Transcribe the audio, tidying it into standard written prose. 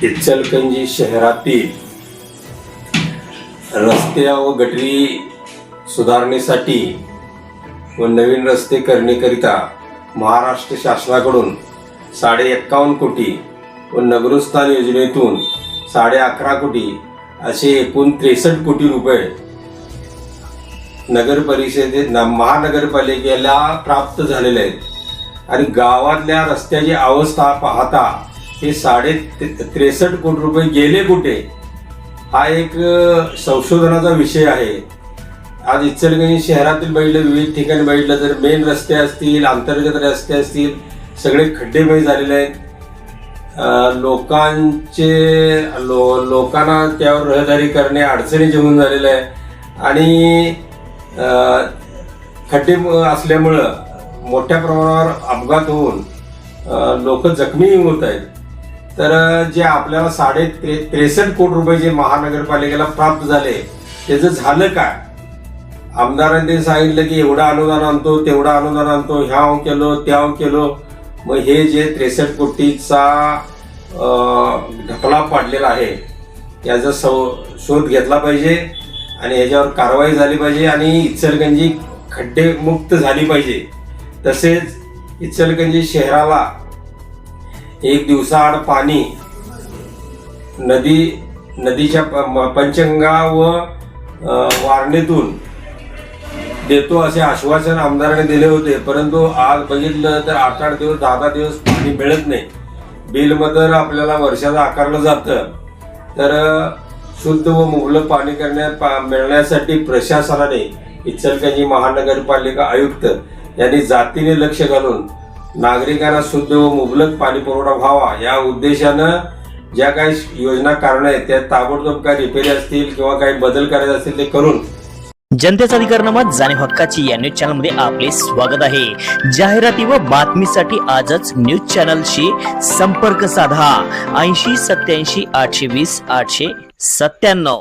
इचलकरंजी शहरातील रस्ते व गटरी सुधारणेसाठी व नवीन रस्ते करण्याकरिता महाराष्ट्र शासनाकडून 51.5 कोटी व नगरोत्थान योजनेतून 11.5 कोटी असे एकूण 63 कोटी रुपये नगर परिषदेत महानगरपालिकेला प्राप्त झालेले आहेत। आणि गावातल्या रस्त्याची अवस्था पाहता हे 63 कोटी रुपये गेले कुठे, हा एक संशोधनाचा विषय आहे। आज इचलकरंजी शहरातील बघितलं, विविध ठिकाणी बघितलं तर मेन रस्ते असतील, अंतर्गत रस्ते असतील, सगळे खड्डेमय झालेले आहेत। लोकांना त्यावर रहदारी करणे अडचणीचे होऊन झालेलं आहे। आणि खड्डे असल्यामुळं मोठ्या प्रमाणावर अपघात होऊन लोक जखमी होत आहेत। तर जे आपल्याला 63 कोटी रुपये जे महानगरपालिकेला प्राप्त झाले त्याचं झालं काय? आमदारांनी सांगितलं की एवढं अनुदान आणतो, तेवढं अनुदान आणतो, ह्याव केलो त्याव केलो। मग हे जे 63 कोटीचा ढकला पाडलेला आहे याचा शोध घेतला पाहिजे आणि याच्यावर कारवाई झाली पाहिजे आणि इचलकरंजी खड्डे मुक्त झाली पाहिजे। तसेच इचलकरंजी शहराला एक दिवसाआड पाणी नदीच्या पंचगंगा व वारणेतून देतो असे आश्वासन आमदारांनी दिले होते, परंतु आज बघितलं तर 8-8 दिवस 10-10 दिवस पाणी मिळत नाही। बिलमध्ये आपल्याला वर्षाचं आकारलं जातं। तर शुद्ध व मुबलक पाणी मिळण्यासाठी प्रशासनाने इचलकरंजी महानगरपालिका आयुक्त यांनी जातीने लक्ष घालून नागरिकांना शुद्ध व मुबलक पाणी पुरवठा व्हावा या उद्देशानं ज्या काही योजना काढल्या आहेत त्या ताबडतोब काही रिपेरी असतील किंवा काही बदल करायचे असतील ते करून जनतेचा अधिकारनामा जाणीव हक्काची या न्यूज चॅनल मध्ये आपले स्वागत आहे। जाहिराती व बातमीसाठी आजच न्यूज चॅनलशी संपर्क साधा 80 87 820 897।